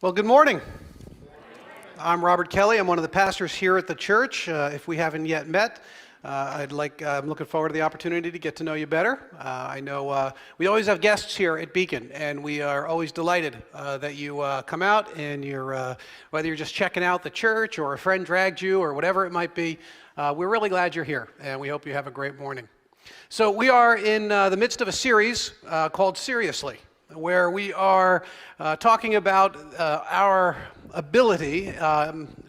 Well, good morning. I'm Robert Kelly. I'm one of the pastors here at the church. If we haven't yet met, I'm looking forward to the opportunity to get to know you better. I know we always have guests here at Beacon, and we are always delighted that you come out and whether you're just checking out the church or a friend dragged you or whatever it might be, we're really glad you're here, and we hope you have a great morning. So we are in the midst of a series called Seriously, where we are talking about our ability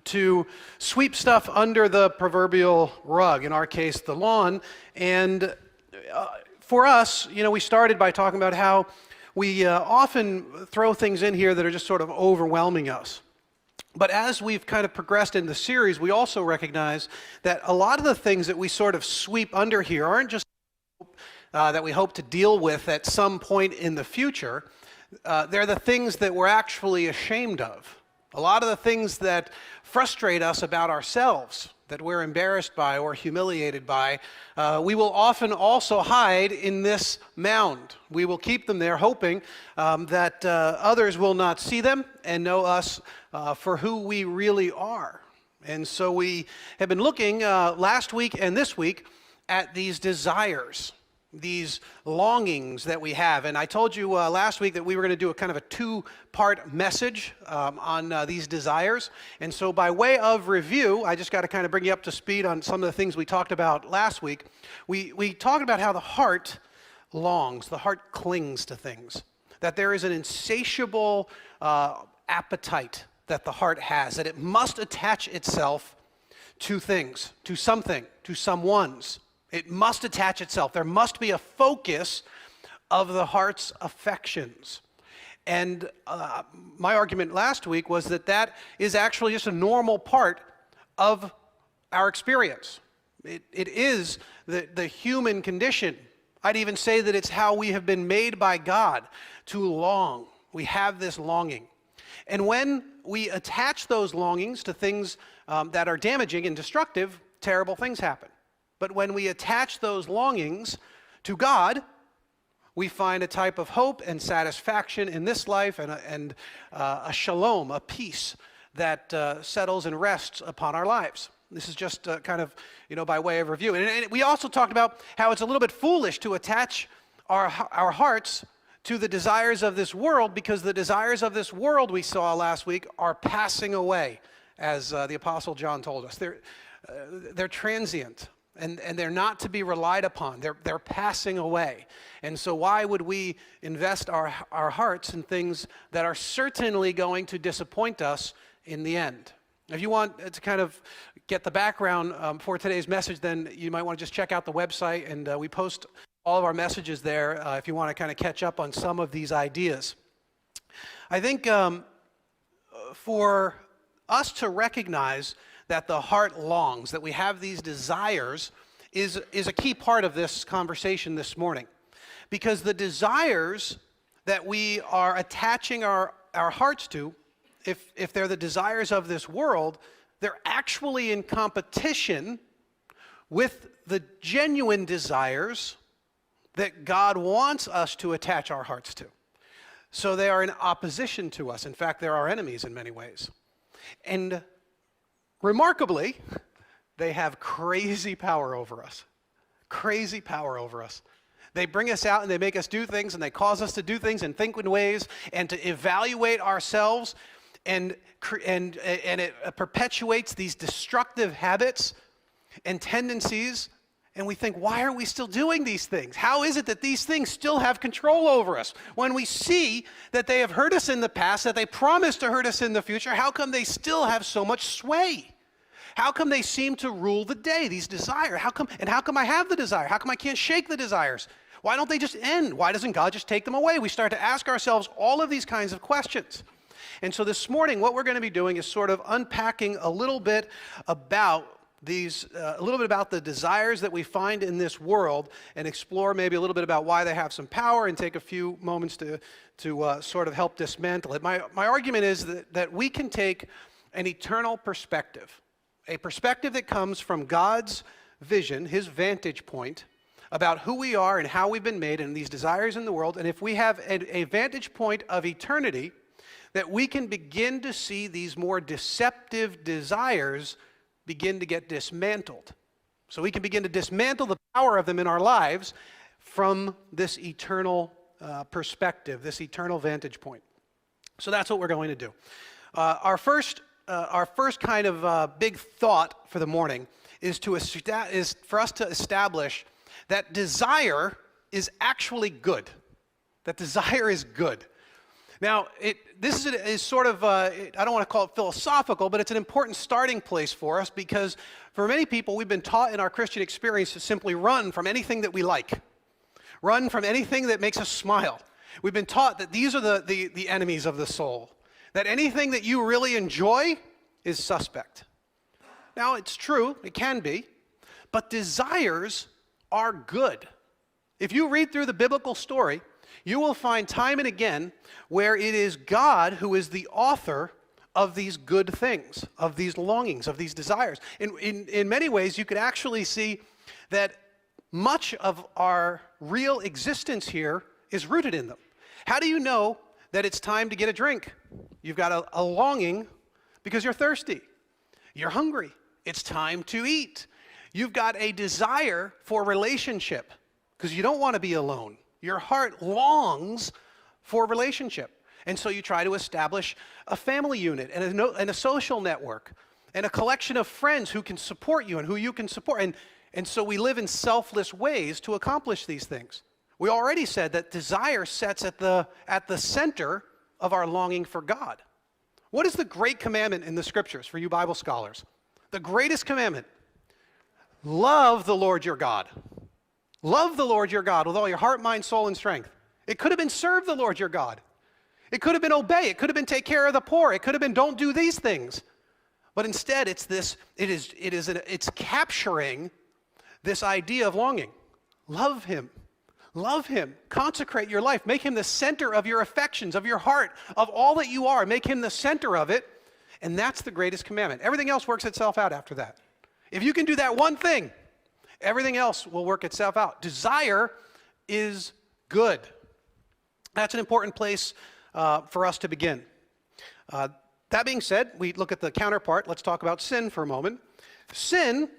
to sweep stuff under the proverbial rug, in our case, the lawn. And for us, we started by talking about how we often throw things in here that are just sort of overwhelming us. But as we've kind of progressed in the series, we also recognize that a lot of the things that we sort of sweep under here aren't just that we hope to deal with at some point in the future. They're the things that we're actually ashamed of. A lot of the things that frustrate us about ourselves, that we're embarrassed by or humiliated by, we will often also hide in this mound. We will keep them there hoping that others will not see them and know us for who we really are. And so we have been looking last week and this week at these desires, these longings that we have. And I told you last week that we were going to do a kind of a two-part message on these desires. And so by way of review, I just got to kind of bring you up to speed on some of the things we talked about last week. We talked about how the heart longs, the heart clings to things, that there is an insatiable appetite that the heart has, that it must attach itself to things, to something, to someone's. It must attach itself. There must be a focus of the heart's affections. And my argument last week was that that is actually just a normal part of our experience. It is the human condition. I'd even say that it's how we have been made by God to long. We have this longing. And when we attach those longings to things that are damaging and destructive, terrible things happen. But when we attach those longings to God, we find a type of hope and satisfaction in this life and a shalom, a peace that settles and rests upon our lives. This is just kind of, by way of review. And we also talked about how it's a little bit foolish to attach our hearts to the desires of this world, because the desires of this world, we saw last week, are passing away, as the Apostle John told us. They're transient. And they're not to be relied upon. They're passing away. And so why would we invest our hearts in things that are certainly going to disappoint us in the end? If you want to kind of get the background for today's message, then you might want to just check out the website, and we post all of our messages there if you want to kind of catch up on some of these ideas. I think for us to recognize that the heart longs, that we have these desires, is a key part of this conversation this morning. Because the desires that we are attaching our hearts to, if they're the desires of this world, they're actually in competition with the genuine desires that God wants us to attach our hearts to. So they are in opposition to us. In fact, they're our enemies in many ways. And remarkably, they have crazy power over us. Crazy power over us. They bring us out and they make us do things, and they cause us to do things and think in ways and to evaluate ourselves, and it perpetuates these destructive habits and tendencies. And we think, why are we still doing these things? How is it that these things still have control over us? When we see that they have hurt us in the past, that they promise to hurt us in the future, how come they still have so much sway? How come they seem to rule the day, these desires? How come I have the desire? How come I can't shake the desires? Why don't they just end? Why doesn't God just take them away? We start to ask ourselves all of these kinds of questions. And so this morning, what we're going to be doing is sort of unpacking a little bit about the desires that we find in this world, and explore maybe a little bit about why they have some power, and take a few moments to sort of help dismantle it. My argument is that we can take an eternal perspective, a perspective that comes from God's vision, his vantage point, about who we are and how we've been made and these desires in the world. And if we have a vantage point of eternity that we can begin to see these more deceptive desires begin to get dismantled. So we can begin to dismantle the power of them in our lives from this eternal perspective, this eternal vantage point. So that's what we're going to do. Our first kind of big thought for the morning is for us to establish that desire is actually good. That desire is good. Now, this is sort of, I don't want to call it philosophical, but it's an important starting place for us because for many people, we've been taught in our Christian experience to simply run from anything that we like. Run from anything that makes us smile. We've been taught that these are the enemies of the soul. That anything that you really enjoy is suspect. Now, it's true, it can be, but desires are good. If you read through the biblical story, you will find time and again where it is God who is the author of these good things, of these longings, of these desires. In many ways, you could actually see that much of our real existence here is rooted in them. How do you know that it's time to get a drink? You've got a longing because you're thirsty. You're hungry. It's time to eat. You've got a desire for relationship because you don't want to be alone. Your heart longs for relationship. And so you try to establish a family unit and a social network and a collection of friends who can support you and who you can support. And so we live in selfless ways to accomplish these things. We already said that desire sets at the center of our longing for God. What is the great commandment in the scriptures for you Bible scholars? The greatest commandment: love the Lord your God. Love the Lord your God with all your heart, mind, soul, and strength. It could have been serve the Lord your God. It could have been obey. It could have been take care of the poor. It could have been don't do these things. But instead, it's capturing this idea of longing. Love him. Love him. Consecrate your life. Make him the center of your affections, of your heart, of all that you are. Make him the center of it. And that's the greatest commandment. Everything else works itself out after that. If you can do that one thing, everything else will work itself out. Desire is good. That's an important place for us to begin. That being said, we look at the counterpart. Let's talk about sin for a moment. Sin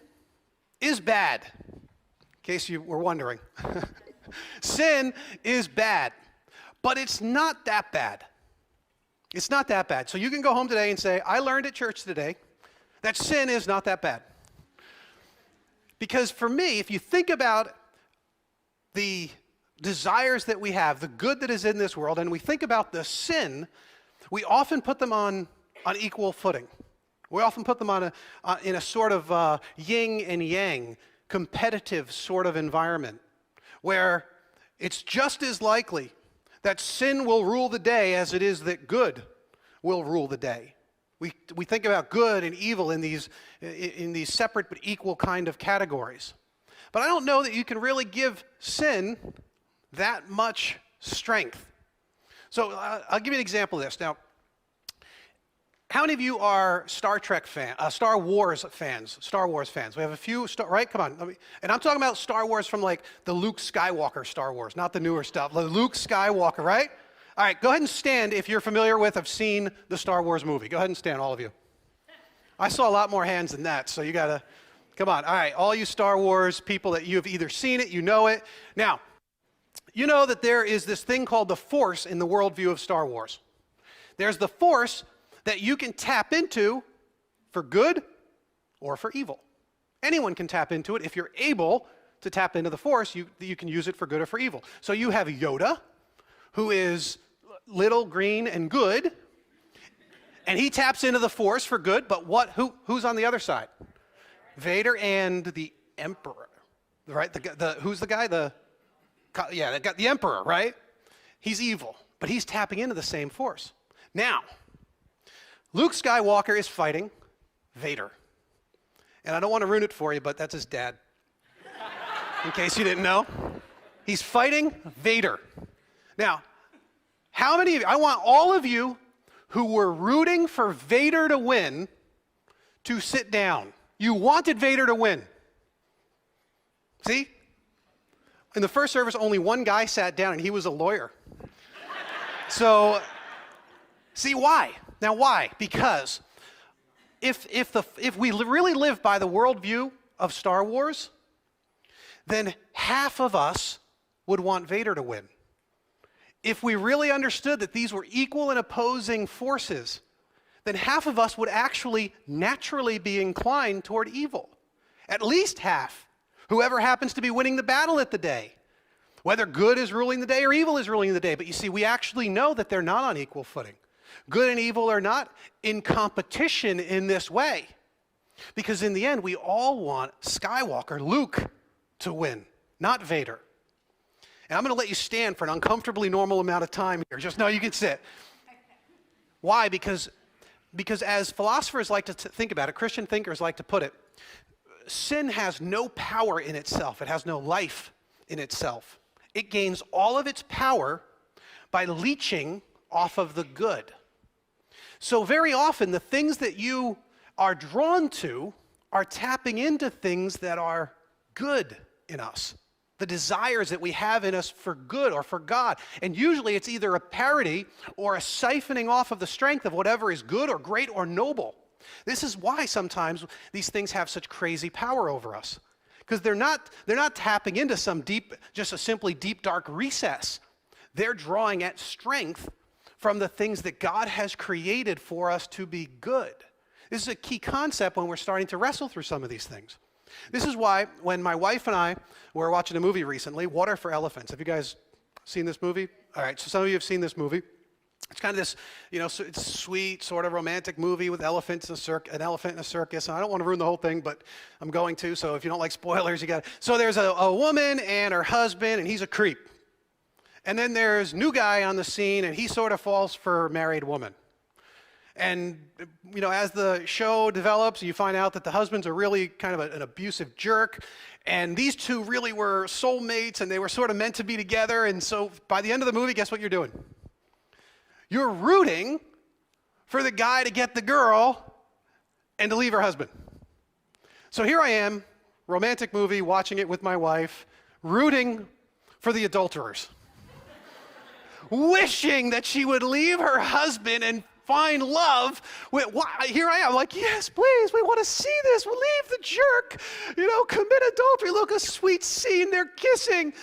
is bad, in case you were wondering. Sin is bad, but it's not that bad. It's not that bad. So you can go home today and say, I learned at church today that sin is not that bad. Because for me, if you think about the desires that we have, the good that is in this world, and we think about the sin, we often put them on equal footing. We often put them in a sort of yin and yang, competitive sort of environment, where it's just as likely that sin will rule the day as it is that good will rule the day. We think about good and evil in these separate but equal kind of categories. But I don't know that you can really give sin that much strength. So I'll give you an example of this. Now, how many of you are Star Wars fans? We have a few, right? Come on. And I'm talking about Star Wars from like the Luke Skywalker Star Wars, not the newer stuff. The Luke Skywalker, right? All right, go ahead and stand if you're familiar with, have seen the Star Wars movie. Go ahead and stand, all of you. I saw a lot more hands than that, so you gotta, come on. All right, all you Star Wars people that you've either seen it, you know it. Now, you know that there is this thing called the Force in the worldview of Star Wars. There's the Force that you can tap into for good or for evil. Anyone can tap into it. If you're able to tap into the Force, you can use it for good or for evil. So you have Yoda, who is little, green, and good, and he taps into the Force for good, but who's on the other side? Vader and the Emperor, right? Who's the guy? The Emperor, right? He's evil, but he's tapping into the same Force. Now, Luke Skywalker is fighting Vader. And I don't want to ruin it for you, but that's his dad. In case you didn't know. He's fighting Vader. Now, how many of you, I want all of you who were rooting for Vader to win to sit down. You wanted Vader to win. See? In the first service, only one guy sat down, and he was a lawyer. So See, why? Now, why? Because if we really live by the worldview of Star Wars, then half of us would want Vader to win. If we really understood that these were equal and opposing forces, then half of us would actually naturally be inclined toward evil. At least half. Whoever happens to be winning the battle at the day. Whether good is ruling the day or evil is ruling the day. But you see, we actually know that they're not on equal footing. Good and evil are not in competition in this way. Because in the end, we all want Skywalker, Luke, to win, not Vader. And I'm going to let you stand for an uncomfortably normal amount of time here. Just know you can sit. Why? Because as philosophers like to think about it, Christian thinkers like to put it, sin has no power in itself. It has no life in itself. It gains all of its power by leeching off of the good. So very often, the things that you are drawn to are tapping into things that are good in us. The desires that we have in us for good or for God. And usually it's either a parody or a siphoning off of the strength of whatever is good or great or noble. This is why sometimes these things have such crazy power over us. Because they're not tapping into some deep, just a simply deep, dark recess. They're drawing at strength from the things that God has created for us to be good. This is a key concept when we're starting to wrestle through some of these things. This is why when my wife and I were watching a movie recently, Water for Elephants. Have you guys seen this movie? All right, so some of you have seen this movie. It's kind of this, it's a sweet, sort of romantic movie with elephants and an elephant in a circus. And I don't want to ruin the whole thing, but I'm going to. So if you don't like spoilers, you got to. So there's a woman and her husband, and he's a creep. And then there's new guy on the scene, and he sort of falls for married woman. And, as the show develops, you find out that the husband's are really kind of an abusive jerk. And these two really were soulmates, and they were sort of meant to be together. And so by the end of the movie, guess what you're doing? You're rooting for the guy to get the girl and to leave her husband. So here I am, romantic movie, watching it with my wife, rooting for the adulterers. Wishing that she would leave her husband and find love. Here I am, like, yes, please, we want to see this. We'll leave the jerk, commit adultery. Look, a sweet scene, they're kissing.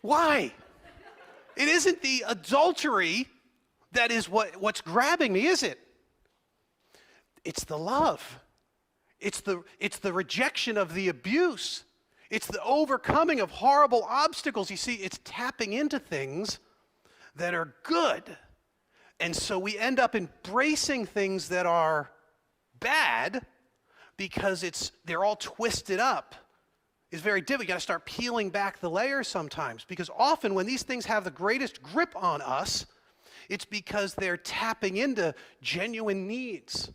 Why? It isn't the adultery that is what's grabbing me, is it? It's the love. It's the rejection of the abuse. It's the overcoming of horrible obstacles. You see, it's tapping into things that are good. And so we end up embracing things that are bad because they're all twisted up. It's very difficult. You got to start peeling back the layers sometimes, because often when these things have the greatest grip on us, it's because they're tapping into genuine needs,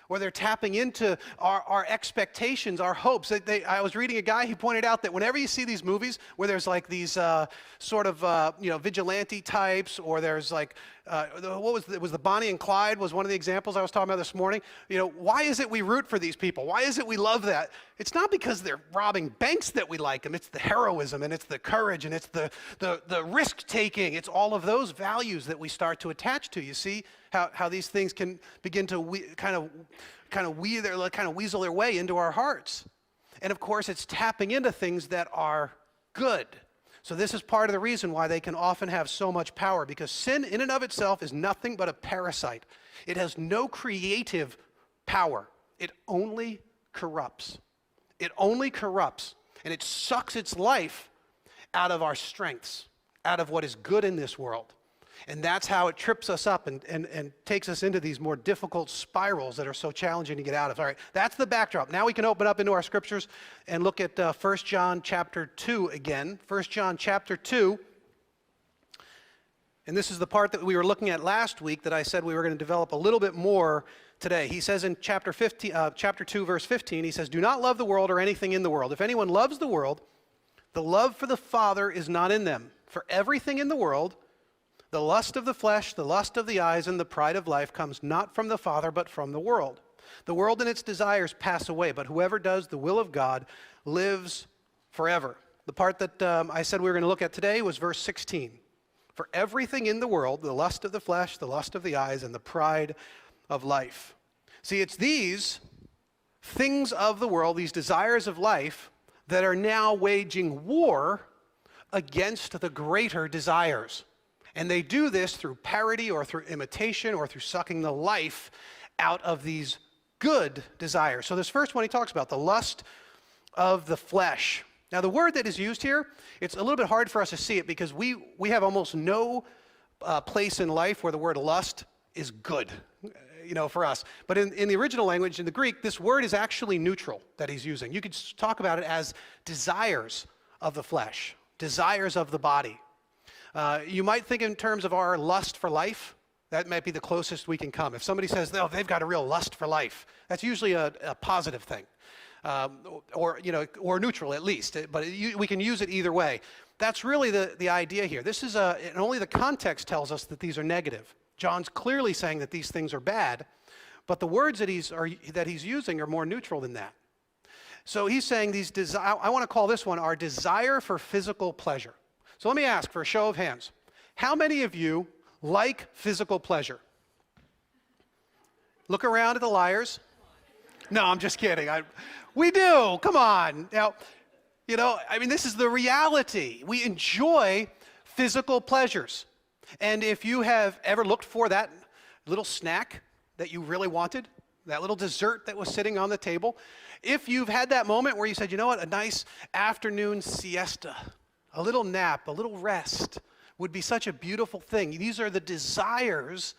or they're tapping into our expectations, our hopes. I was reading a guy, he pointed out that whenever you see these movies where there's like these vigilante types, or there's like, it was the Bonnie and Clyde was one of the examples I was talking about this morning. Why is it we root for these people? Why is it we love that? It's not because they're robbing banks that we like them. It's the heroism, and it's the courage, and it's the risk-taking. It's all of those values that we start to attach to. You see how these things can begin to kind of weasel their way into our hearts. And of course, it's tapping into things that are good. So this is part of the reason why they can often have so much power, because sin in and of itself is nothing but a parasite. It has no creative power. It only corrupts. It only corrupts, and it sucks its life out of our strengths, out of what is good in this world. And that's how it trips us up and takes us into these more difficult spirals that are so challenging to get out of. All right, that's the backdrop. Now we can open up into our scriptures and look at 1 John chapter 2 again. 1 John chapter 2. And this is the part that we were looking at last week that I said we were going to develop a little bit more today. He says in chapter 2, verse 15, he says, "Do not love the world or anything in the world. If anyone loves the world, the love for the Father is not in them. For everything in the world, the lust of the flesh, the lust of the eyes, and the pride of life comes not from the Father, but from the world. The world and its desires pass away, but whoever does the will of God lives forever." The part that I said we were going to look at today was verse 16. for everything in the world, the lust of the flesh, the lust of the eyes, and the pride of life. See, it's these things of the world, these desires of life, that are now waging war against the greater desires. And they do this through parody or through imitation or through sucking the life out of these good desires. So this first one he talks about, the lust of the flesh. Now the word that is used here, it's a little bit hard for us to see it because we have almost no place in life where the word lust is good, for us. But in the original language, in the Greek, this word is actually neutral that he's using. You could talk about it as desires of the flesh, desires of the body. You might think in terms of our lust for life. That might be the closest we can come. If somebody says, "Oh, they've got a real lust for life," that's usually a positive thing, or neutral at least. But we can use it either way. That's really the idea here. This is and only the context tells us that these are negative. John's clearly saying that these things are bad, but the words that he's using are more neutral than that. So he's saying I want to call this one our desire for physical pleasure. So let me ask for a show of hands. How many of you like physical pleasure? Look around at the liars. No, I'm just kidding. We do. Come on. Now, this is the reality. We enjoy physical pleasures. And if you have ever looked for that little snack that you really wanted, that little dessert that was sitting on the table, if you've had that moment where you said, you know what, a nice afternoon siesta, a little nap, a little rest would be such a beautiful thing. These are the desires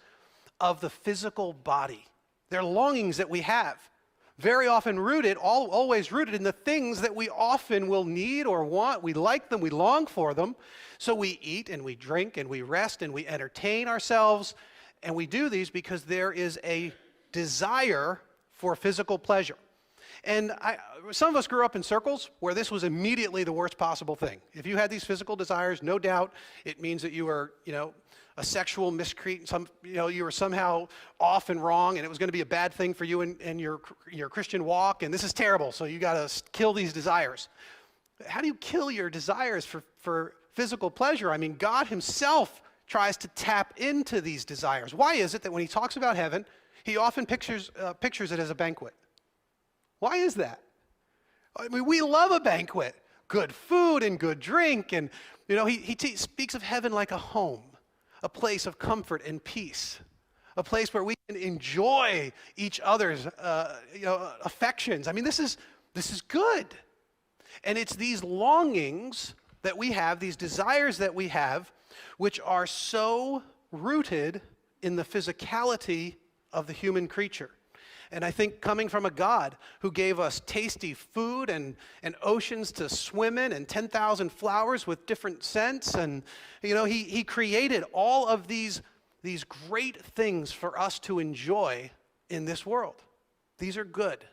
of the physical body. They're longings that we have, very often always rooted in the things that we often will need or want. We like them, we long for them. So we eat and we drink and we rest and we entertain ourselves. And we do these because there is a desire for physical pleasure. And some of us grew up in circles where this was immediately the worst possible thing. If you had these physical desires, no doubt it means that you were, a sexual miscreant. You were somehow off and wrong, and it was going to be a bad thing for you and your Christian walk. And this is terrible. So you got to kill these desires. How do you kill your desires for physical pleasure? I mean, God Himself tries to tap into these desires. Why is it that when He talks about heaven, He often pictures it as a banquet? Why is that? I mean, we love a banquet, good food and good drink, and he speaks of heaven like a home, a place of comfort and peace, a place where we can enjoy each other's affections. I mean, this is good, and it's these longings that we have, these desires that we have, which are so rooted in the physicality of the human creature. And I think coming from a God who gave us tasty food and oceans to swim in and 10,000 flowers with different scents, and he created all of these great things for us to enjoy in this world. These are good.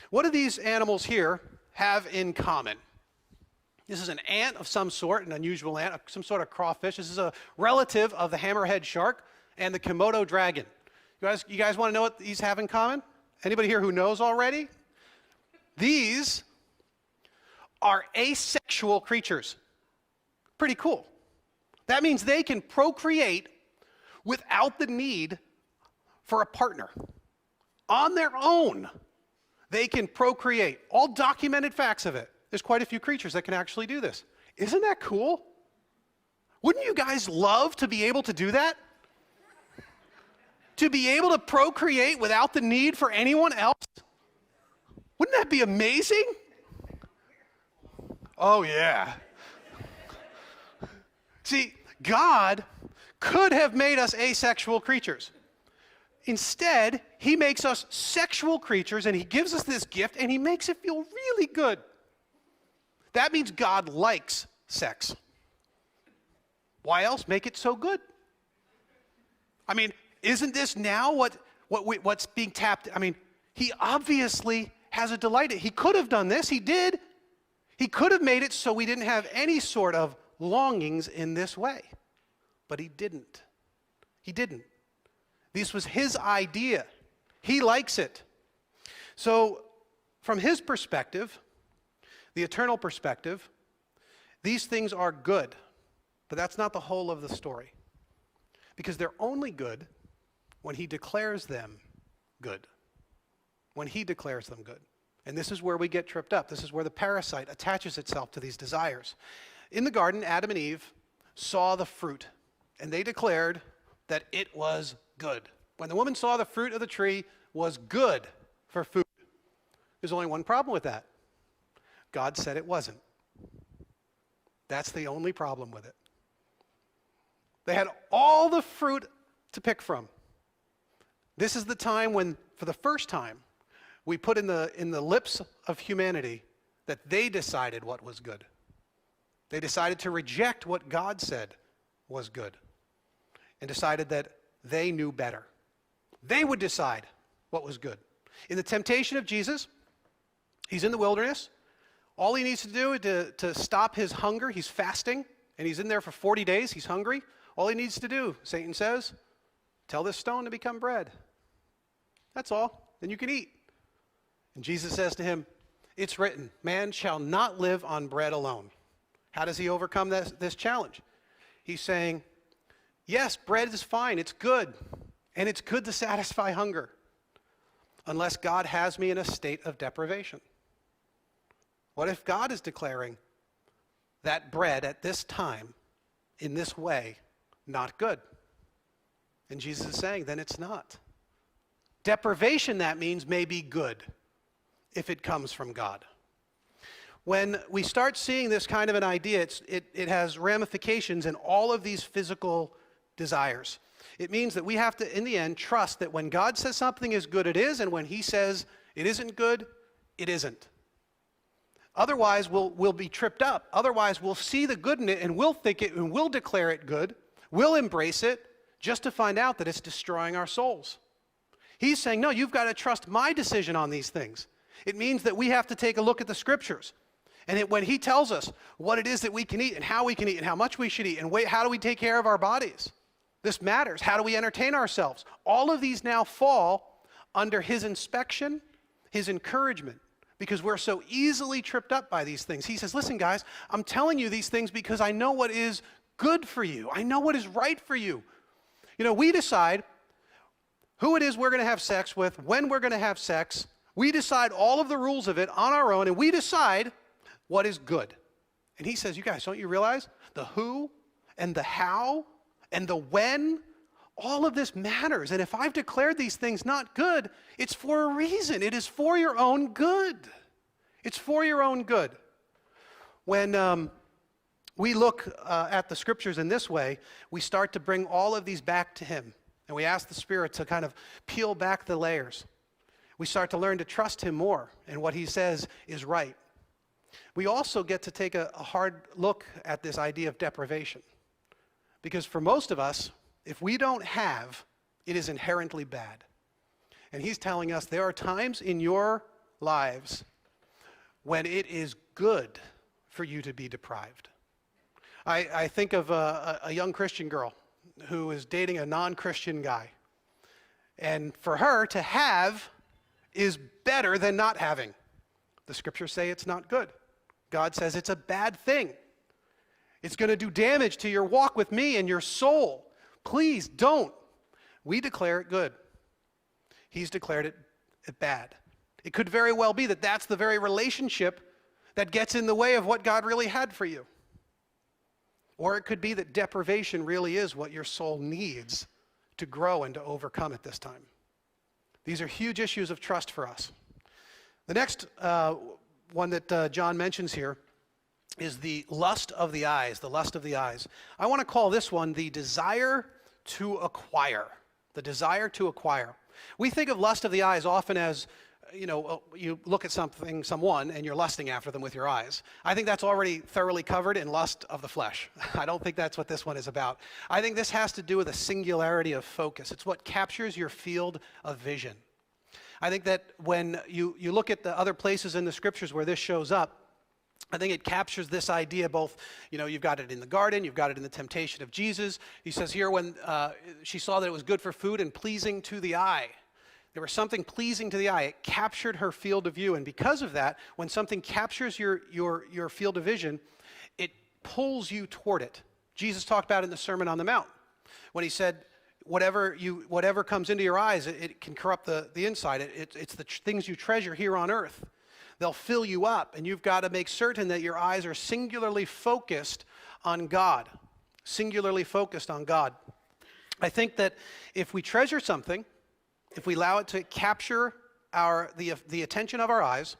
What do these animals here have in common? This is an ant of some sort, an unusual ant, some sort of crawfish. This is a relative of the hammerhead shark and the Komodo dragon. You guys want to know what these have in common? Anybody here who knows already? These are asexual creatures. Pretty cool. That means they can procreate without the need for a partner. On their own, they can procreate. All documented facts of it. There's quite a few creatures that can actually do this. Isn't that cool? Wouldn't you guys love to be able to do that? To be able to procreate without the need for anyone else? Wouldn't that be amazing? Oh, yeah. See, God could have made us asexual creatures. Instead, He makes us sexual creatures, and He gives us this gift, and He makes it feel really good. That means God likes sex. Why else make it so good? I mean, isn't this now what's being tapped? I mean, He obviously has a delight. He could have done this. He did. He could have made it so we didn't have any sort of longings in this way. But He didn't. He didn't. This was His idea. He likes it. So from His perspective, the eternal perspective, these things are good. But that's not the whole of the story. Because they're only good when he declares them good. When he declares them good. And this is where we get tripped up. This is where the parasite attaches itself to these desires. In the garden, Adam and Eve saw the fruit, and they declared that it was good. When the woman saw the fruit of the tree was good for food. There's only one problem with that. God said it wasn't. That's the only problem with it. They had all the fruit to pick from. This is the time when, for the first time, we put in the lips of humanity that they decided what was good. They decided to reject what God said was good and decided that they knew better. They would decide what was good. In the temptation of Jesus, he's in the wilderness. All he needs to do to stop his hunger, he's fasting, and he's in there for 40 days. He's hungry. All he needs to do, Satan says, tell this stone to become bread. That's all. Then you can eat. And Jesus says to him, it's written, man shall not live on bread alone. How does he overcome this challenge? He's saying, yes, bread is fine. It's good. And it's good to satisfy hunger. Unless God has me in a state of deprivation. What if God is declaring that bread at this time, in this way, not good? And Jesus is saying, then it's not. Deprivation, that means, may be good if it comes from God. When we start seeing this kind of an idea, it has ramifications in all of these physical desires. It means that we have to, in the end, trust that when God says something is good, it is, and when he says it isn't good, it isn't. Otherwise, we'll be tripped up. Otherwise, we'll see the good in it, and we'll think it, and we'll declare it good. We'll embrace it, just to find out that it's destroying our souls. He's saying, no, you've got to trust my decision on these things. It means that we have to take a look at the scriptures. And when he tells us what it is that we can eat and how we can eat and how much we should eat and how do we take care of our bodies, this matters. How do we entertain ourselves? All of these now fall under his inspection, his encouragement, because we're so easily tripped up by these things. He says, listen, guys, I'm telling you these things because I know what is good for you. I know what is right for you. You know, we decide who it is we're going to have sex with, when we're going to have sex. We decide all of the rules of it on our own, and we decide what is good. And he says, you guys, don't you realize the who and the how and the when, all of this matters. And if I've declared these things not good, it's for a reason. It is for your own good. It's for your own good. When we look at the scriptures in this way, we start to bring all of these back to him. And we ask the Spirit to kind of peel back the layers. We start to learn to trust him more, and what he says is right. We also get to take a hard look at this idea of deprivation. Because for most of us, if we don't have, it is inherently bad. And he's telling us there are times in your lives when it is good for you to be deprived. I think of a young Christian girl who is dating a non-Christian guy. And for her to have is better than not having. The scriptures say it's not good. God says it's a bad thing. It's going to do damage to your walk with me and your soul. Please don't. We declare it good. He's declared it bad. It could very well be that that's the very relationship that gets in the way of what God really had for you. Or it could be that deprivation really is what your soul needs to grow and to overcome at this time. These are huge issues of trust for us. The next one that John mentions here is the lust of the eyes, the lust of the eyes. I want to call this one the desire to acquire, the desire to acquire. We think of lust of the eyes often as, you look at someone, and you're lusting after them with your eyes. I think that's already thoroughly covered in lust of the flesh. I don't think that's what this one is about. I think this has to do with a singularity of focus. It's what captures your field of vision. I think that when you look at the other places in the scriptures where this shows up, I think it captures this idea both, you've got it in the garden, you've got it in the temptation of Jesus. He says here when she saw that it was good for food and pleasing to the eye. There was something pleasing to the eye. It captured her field of view. And because of that, when something captures your field of vision, it pulls you toward it. Jesus talked about it in the Sermon on the Mount when he said, whatever comes into your eyes, it can corrupt the inside. It's the things you treasure here on earth. They'll fill you up, and you've got to make certain that your eyes are singularly focused on God. Singularly focused on God. I think that if we treasure something, if we allow it to capture the attention of our eyes,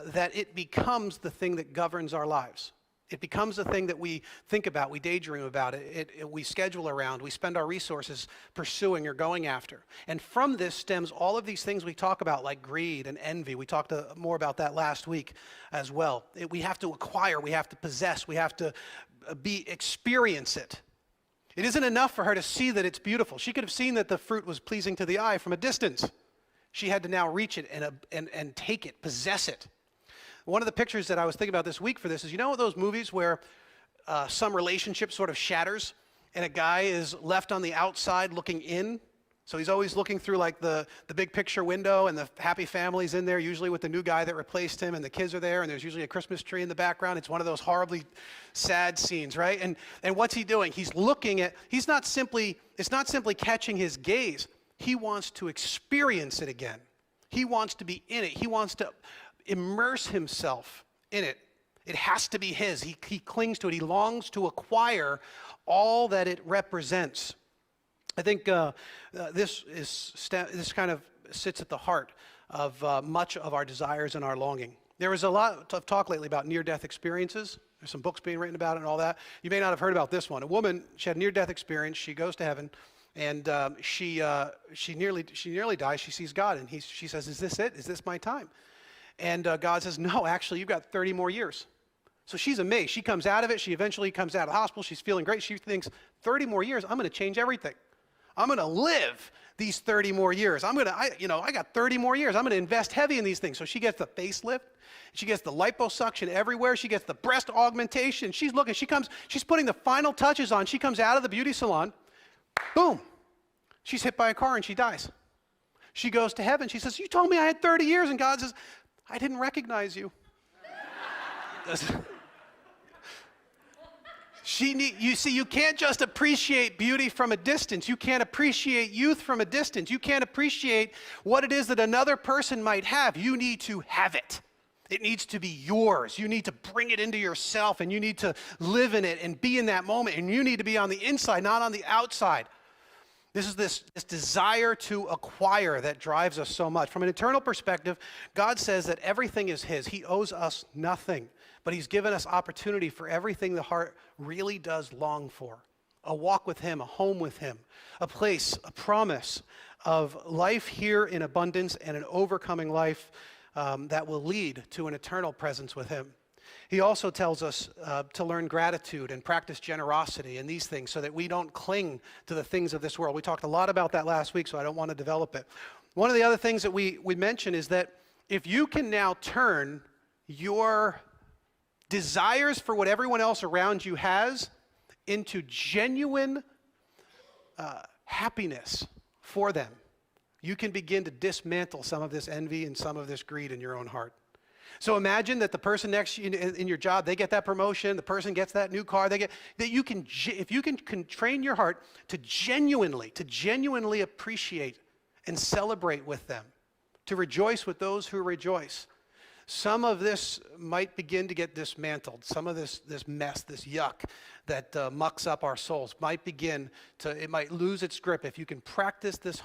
that it becomes the thing that governs our lives. It becomes the thing that we think about, we daydream about, we schedule around, we spend our resources pursuing or going after. And from this stems all of these things we talk about, like greed and envy. We talked more about that last week as well. We have to acquire, we have to possess, we have to experience it. It isn't enough for her to see that it's beautiful. She could have seen that the fruit was pleasing to the eye from a distance. She had to now reach it and take it, possess it. One of the pictures that I was thinking about this week for this is, you know those movies where some relationship sort of shatters and a guy is left on the outside looking in? So he's always looking through like the big picture window, and the happy family's in there, usually with the new guy that replaced him, and the kids are there, and there's usually a Christmas tree in the background. It's one of those horribly sad scenes, right? And what's he doing? He's looking at, it's not simply catching his gaze. He wants to experience it again. He wants to be in it. He wants to immerse himself in it. It has to be his. He clings to it. He longs to acquire all that it represents. I think this kind of sits at the heart of much of our desires and our longing. There was a lot of talk lately about near-death experiences. There's some books being written about it and all that. You may not have heard about this one. A woman, she had a near-death experience. She goes to heaven, and she nearly dies. She sees God, and she says, "Is this it? Is this my time?" And God says, "No, actually, you've got 30 more years." So she's amazed. She comes out of it. She eventually comes out of the hospital. She's feeling great. She thinks, 30 more years, I'm going to change everything. I'm going to live these 30 more years. I got 30 more years. I'm going to invest heavy in these things. So she gets the facelift. She gets the liposuction everywhere. She gets the breast augmentation. She's looking. She's putting the final touches on. She comes out of the beauty salon. Boom. She's hit by a car and she dies. She goes to heaven. She says, "You told me I had 30 years. And God says, "I didn't recognize you." You see, you can't just appreciate beauty from a distance. You can't appreciate youth from a distance. You can't appreciate what it is that another person might have. You need to have it. It needs to be yours. You need to bring it into yourself, and you need to live in it and be in that moment. And you need to be on the inside, not on the outside. This is this desire to acquire that drives us so much. From an eternal perspective, God says that everything is His. He owes us nothing, but He's given us opportunity for everything the heart really does long for. A walk with Him, a home with Him, a place, a promise of life here in abundance and an overcoming life that will lead to an eternal presence with Him. He also tells us to learn gratitude and practice generosity and these things so that we don't cling to the things of this world. We talked a lot about that last week, so I don't want to develop it. One of the other things that we mentioned is that if you can now turn your desires for what everyone else around you has into genuine happiness for them, you can begin to dismantle some of this envy and some of this greed in your own heart. So imagine that the person next to you in your job, they get that promotion, the person gets that new car, if you can train your heart to genuinely appreciate and celebrate with them, to rejoice with those who rejoice. Some of this might begin to get dismantled. Some of this mess, this yuck that mucks up our souls it might lose its grip if you can practice this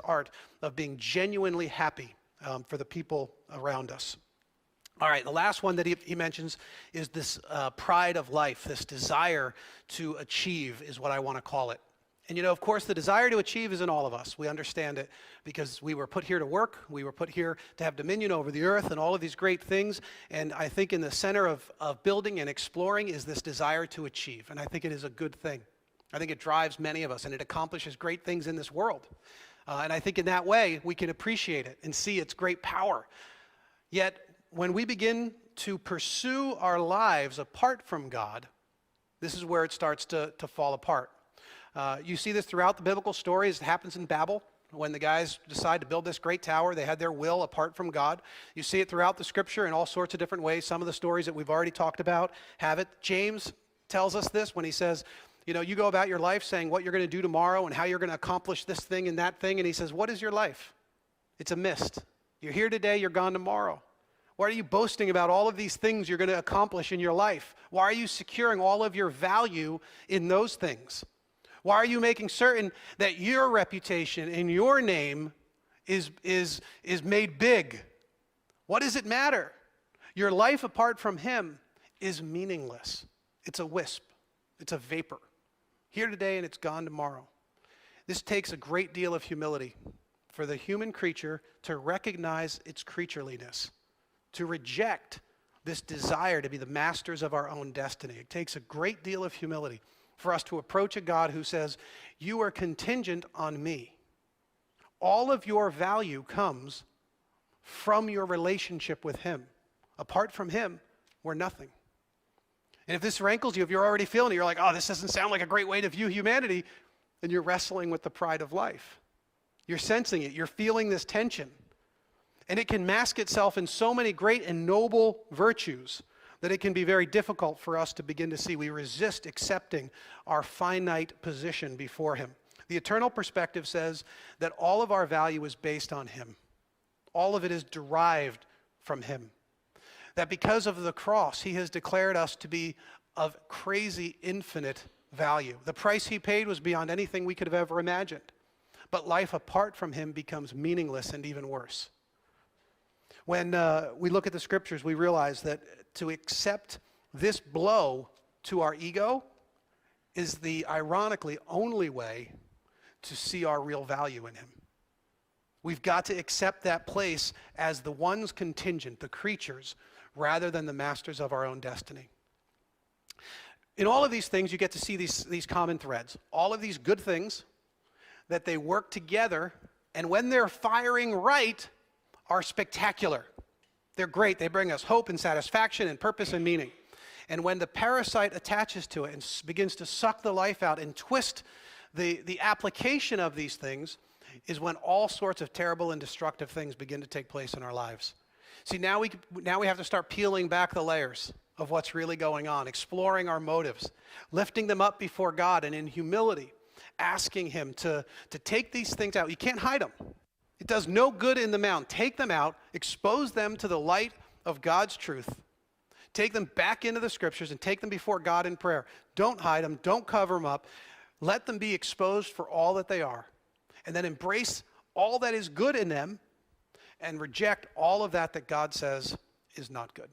art of being genuinely happy for the people around us. All right, the last one that he mentions is this pride of life, this desire to achieve is what I want to call it. And of course, the desire to achieve is in all of us. We understand it because we were put here to work. We were put here to have dominion over the earth and all of these great things. And I think in the center of building and exploring is this desire to achieve. And I think it is a good thing. I think it drives many of us and it accomplishes great things in this world. And I think in that way, we can appreciate it and see its great power. Yet, when we begin to pursue our lives apart from God, this is where it starts to fall apart. You see this throughout the biblical stories. It happens in Babel. When the guys decide to build this great tower, they had their will apart from God. You see it throughout the scripture in all sorts of different ways. Some of the stories that we've already talked about have it. James tells us this when he says, you go about your life saying what you're going to do tomorrow and how you're going to accomplish this thing and that thing. And he says, what is your life? It's a mist. You're here today, you're gone tomorrow. Why are you boasting about all of these things you're going to accomplish in your life? Why are you securing all of your value in those things? Why are you making certain that your reputation and your name is made big? What does it matter? Your life apart from him is meaningless. It's a wisp. It's a vapor. Here today and it's gone tomorrow. This takes a great deal of humility for the human creature to recognize its creatureliness, to reject this desire to be the masters of our own destiny. It takes a great deal of humility for us to approach a God who says, you are contingent on me. All of your value comes from your relationship with him. Apart from him, we're nothing. And if this rankles you, if you're already feeling it, you're like, oh, this doesn't sound like a great way to view humanity, then you're wrestling with the pride of life. You're sensing it. You're feeling this tension. And it can mask itself in so many great and noble virtues that it can be very difficult for us to begin to see. We resist accepting our finite position before him. The eternal perspective says that all of our value is based on him. All of it is derived from him. That because of the cross, he has declared us to be of crazy infinite value. The price he paid was beyond anything we could have ever imagined. But life apart from him becomes meaningless and even worse. When we look at the scriptures, we realize that to accept this blow to our ego is the ironically only way to see our real value in him. We've got to accept that place as the ones contingent, the creatures, rather than the masters of our own destiny. In all of these things, you get to see these common threads. All of these good things, that they work together, and when they're firing right, are spectacular. They're great. They bring us hope and satisfaction and purpose and meaning. And when the parasite attaches to it and begins to suck the life out and twist the application of these things, is when all sorts of terrible and destructive things begin to take place in our lives. See, now we have to start peeling back the layers of what's really going on, exploring our motives, lifting them up before God, and in humility, asking him to take these things out. You can't hide them. It does no good in the mound. Take them out, expose them to the light of God's truth. Take them back into the scriptures and take them before God in prayer. Don't hide them. Don't cover them up. Let them be exposed for all that they are. And then embrace all that is good in them and reject all of that God says is not good.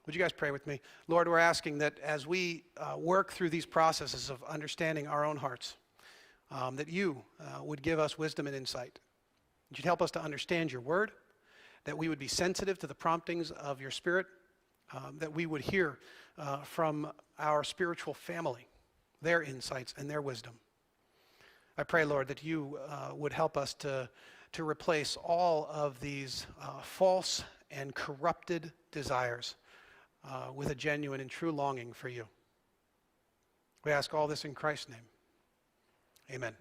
Would you guys pray with me? Lord, we're asking that as we work through these processes of understanding our own hearts, that you would give us wisdom and insight. That you'd help us to understand your word, that we would be sensitive to the promptings of your spirit, that we would hear from our spiritual family, their insights and their wisdom. I pray, Lord, that you would help us to replace all of these false and corrupted desires with a genuine and true longing for you. We ask all this in Christ's name. Amen.